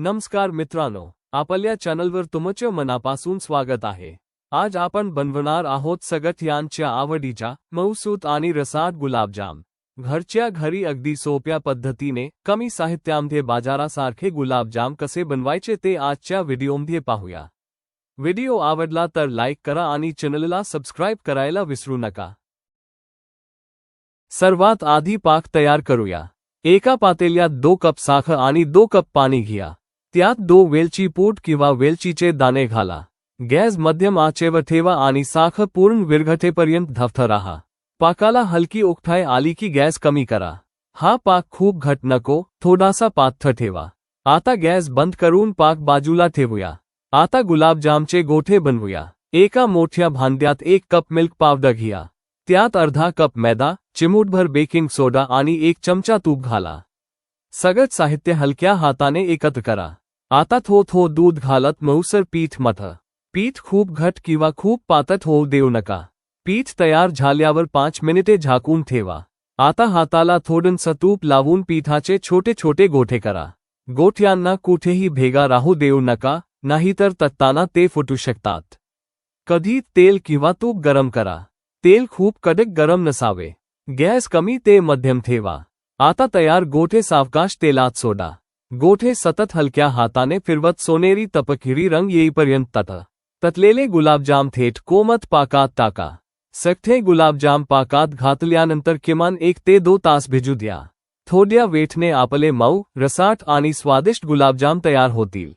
नमस्कार मित्रांनो, आपल्या चॅनलवर तुमचे मनापासून स्वागत आहे। आज आपण बनवणार आहोत सगळ्यांच्या आवडीचा मऊसूत आणि रसाळ गुलाबजाम। घरच्या घरी अगदी सोप्या पद्धतीने कमी साहित्यामध्ये बाजारासारखे गुलाबजाम कसे बनवायचे ते आजच्या व्हिडिओमध्ये पाहूया। व्हिडिओ आवडला तर लाईक करा आणि चॅनलला सबस्क्राइब करायला विसरू नका। सर्वात आधी पाक तयार करूया। एका पातेल्यात 2 कप साखर आणि 2 कप पाणी घ्या। त्यात 2 वेलची पूड किंवा वेलचीचे दाणे घाला। गॅस मध्यम आचेवर ठेवा आणि साखर पूर्ण विरघळेपर्यंत ढवळत राहा। पाकाला हलकी उकळी आली की गॅस कमी करा। हा पाक खूप घट्ट नको, थोडासा पातळ ठेवा। आता गॅस बंद करून पाक बाजूला ठेवूया। आता गुलाबजामचे गोळे बनवूया। एका मोठ्या भांड्यात 1 कप मिल्क पावडर घ्या। त्यात अर्धा कप मैदा, चिमूटभर बेकिंग सोडा आणि 1 चमचा तूप घाला। सगळं साहित्य हलक्या हाताने एकत्र करा। आता थोडं दूध घालत मऊसर पीठ मळा। पीठ खूप घट्ट किंवा खूप पातळ होऊ देऊ नका। पीठ तयार झाल्यावर 5 मिनिटे झाकून ठेवा। आता हाताला थोडंसं तूप लावून पीठाचे छोटे छोटे गोळे करा। गोठ्यांना कुठेही भेगा राहू देऊ नका, नाहीतर तळताना ते फुटू शकतात। कधी तेल किंवा तूप गरम करा। तेल खूप कडक गरम नसावे। गॅस कमी ते मध्यम ठेवा। आता तयार गोळे सावकाश तेलात सोडा। गोळे सतत हलक्या हाताने फिरवत सोनेरी तपकिरी रंग येईपर्यंत तळा। तळलेले गुलाबजाम थेट कोमट पाकात टाका। सगळे गुलाबजाम पाकात घातल्यानंतर किमान 1 ते 2 तास भिजू द्या। थोड्या वेळाने आपले मऊ, रसाळ आणि स्वादिष्ट गुलाबजाम तयार होतील।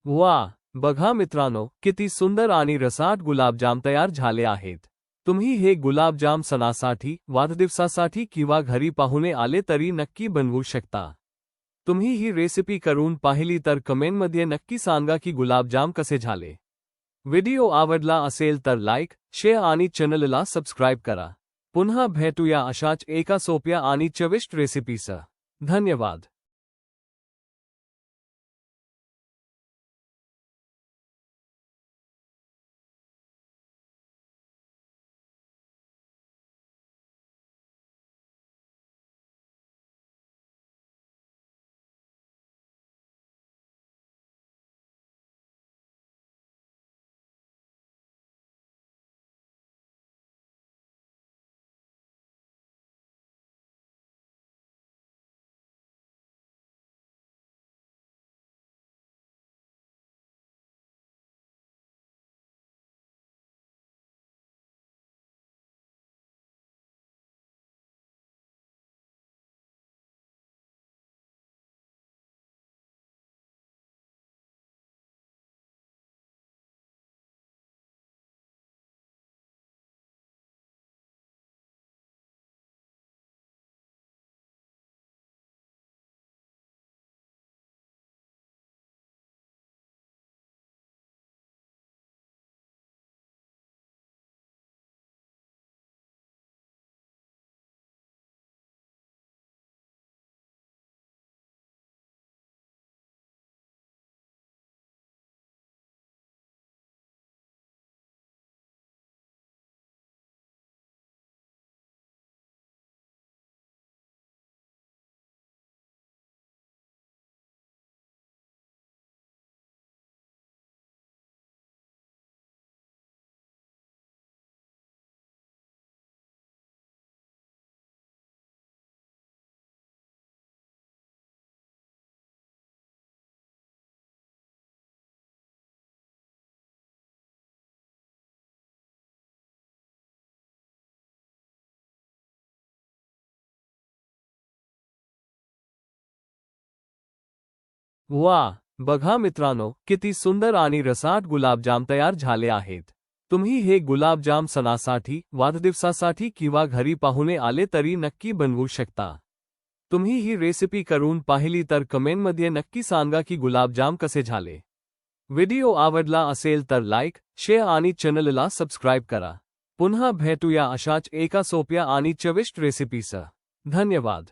वा, बघा मित्रांनो, किती सुंदर आणि रसाळ गुलाबजाम तयार झाले आहेत। तुम्ही हे गुलाबजाम सणासाठी, वाढदिवसासाठी किंवा घरी पाहुणे आले तरी नक्की बनवू शकता। तुम्ही ही रेसिपी करून पाहिली तर कमेंटमध्ये नक्की सांगा की गुलाबजाम कसे झाले। व्हिडिओ आवडला असेल तर लाईक, शेअर आणि चॅनलला सबस्क्राइब करा। पुन्हा भेटूया अशाच एका सोप्या आणि चविष्ट रेसिपीसह। धन्यवाद। वा, बघा मित्रांनो, किती सुंदर आणि रसाळ गुलाबजाम तयार झाले आहेत। तुम्ही हे गुलाबजाम सणासाठी, वाढदिवसासाठी किंवा घरी पाहुणे आले तरी नक्की बनवू शकता। तुम्ही ही रेसिपी करून पाहिली तर कमेंटमध्ये नक्की सांगा की गुलाबजाम कसे झाले। व्हिडिओ आवडला असेल तर लाईक, शेअर आणि चॅनलला सबस्क्राइब करा। पुन्हा भेटूया अशाच एका सोप्या आणि चविष्ट रेसिपीसह। धन्यवाद।